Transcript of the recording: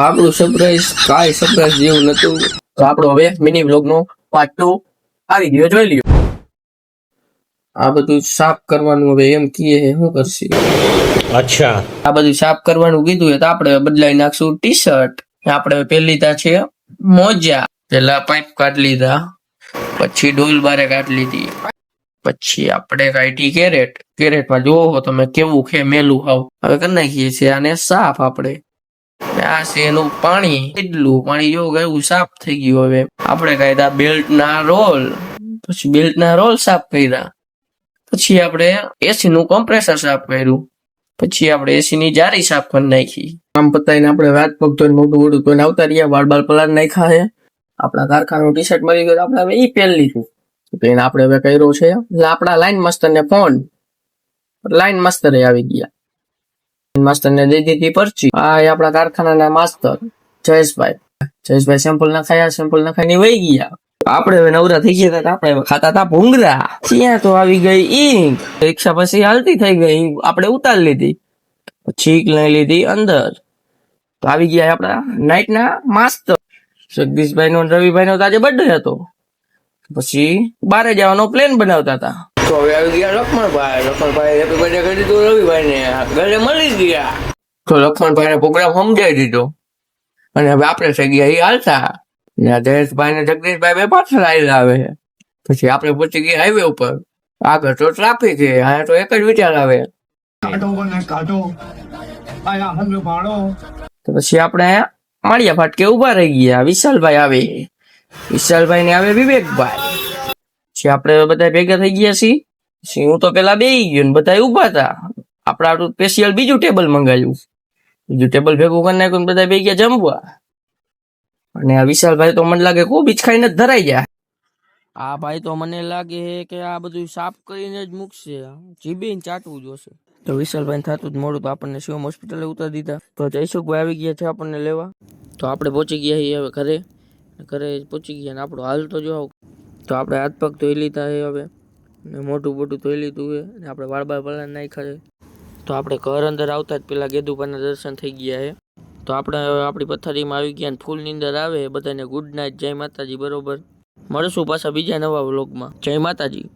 આપણું સરપ્રાઈઝ કાંઈ સરપ્રાઈઝ જેવું નતું. તો આપણો હવે મિની વ્લોગ નો પાર્ટ 2 આવી ગયો, જોઈ લ્યો. આ બધું સાફ કરવાનું હવે એમ કીએ શું કરશે. અચ્છા, આ બધું સાફ કરવાનું કીધું તો આપણે બદલાઈ નાખશું ટી શર્ટ. આપણે પહેલી લીધા છે મોજા. પેલા પાઇપ કાઢી લીધા, પછી ડોલ બારે કાઢી લીધી, પછી આપણે કાઢી કેરેટમાં જોવો તમે કેવું છે મેલું હાવ. હવે કરી નાખીએ છીએ આને સાફ. આપણે આ છે એનું પાણી, એટલું પાણી જો ગયું સાફ થઈ ગયું. હવે આપણે કાઢ્યા બેલ્ટ ના રોલ, પછી બેલ્ટ ના રોલ સાફ કર્યા. પછી આપણે એસી નું કમ્પ્રેસર સાફ કર્યું. પછી આપણે એસી ની જારી સાફ કરી નાખી. કામ પતાવીને આપણે હાથ પગ ધોઈને મોટું મોટું ધોઈને આવતા રહ્યા. વાળ બાળ પલાળ નાખ્યા છે. આપણા કારખાનું ટી શર્ટ મળી ગયું, આપણે હવે ઈ પહેરી લીધું. એને આપણે હવે કર્યો છે એટલે આપણા લાઈન માસ્ટર ને ફોન. લાઈન માસ્ટરે આવી ગયા. માસ્ટર ને દઈ દીધી પરચી. આ આપણા કારખાનાના માસ્ટર જયેશભાઈ સેમ્પલ નખાયા, સેમ્પલ નખાઈને વહી ગયા. આપણે હવે નવરા થઈ ગયા હતા. આપણે ખાતા હતા ભૂંગરા. ત્યાં તો આવી ગઈ ઈંક. રિક્ષા પછી હાલતી થઈ ગઈ, આપણે ઉતારી લીધી. પછી લઈ લીધી અંદર. તો આવી ગયા આપણા નાઈટ ના માસ્ટર જગદીશભાઈ નો, રવિભાઈ નો આજે બર્થડે હતો. પછી બારે જવાનો પ્લાન બનાવતા હતા. તો હવે આવી ગયા લક્ષ્મણભાઈ હેપી બર્થડે કરી દીધું રવિભાઈ ને, ઘરે મળી ગયા. તો લક્ષ્મણભાઈ ને પ્રોગ્રામ સમજાવી દીધો અને હવે આપણે થઈ ગયા એ હાલતા. જયેશભાઈ ને જગદીશભાઈ બે પાછળ આવેલા આવે. પછી આપણે પહોંચી ગયા હાઈવે ઉપર. આગળ તો ટ્રાફિક છે, અહીંયા તો એક જ વિચાર આવે. તો પછી આપણે માળિયા ફાટકે ઉભા રહી ગયા. વિશાલભાઈ આવે, વિશાલભાઈ ને આવે વિવેકભાઈ. પછી આપણે બધા ભેગા થઈ ગયા છીએ. પછી હું તો પેલા બેસી ગયો ને બધા ઉભા હતા. આપણે સ્પેશિયલ બીજું ટેબલ મંગાવ્યું. બીજું ટેબલ ભેગું કરી નાખ્યું, બધા બે ગયા જમવા. અને આ વિશાલભાઈ તો મને લાગે ખૂબ જ ખાઈને જ ધરાઈ ગયા. આ ભાઈ તો મને લાગે કે આ બધું સાફ કરીને જ મૂકશે, જીબીને ચાટવું જોશે. તો વિશાલભાઈ થતું જ મોડું, તો આપણને શિવમ હોસ્પિટલે ઉતારી દીધા. તો જયસુખભાઈ આવી ગયા છે આપણને લેવા. તો આપણે પહોંચી ગયા છીએ હવે ઘરે પહોંચી ગયા. ને આપણો હાલ તો જો. તો આપણે હાથ પગ ધોઈ લીધા છે હવે, ને મોઢું બોઢું ધોઈ લીધું છે, ને આપણે વાળ બાળ પલાળ નાખ્યા છે. તો આપણે ઘર અંદર આવતા જ પેલા ગેદુપાના દર્શન થઈ ગયા છે. તો આપણે હવે આપણી પથારીમાં આવી ગયા, ફૂલ નીંદર આવે. બધાને ગુડ નાઇટ, જય માતાજી. બરોબર, મળશું પાછા બીજા નવા વ્લોગમાં. જય માતાજી.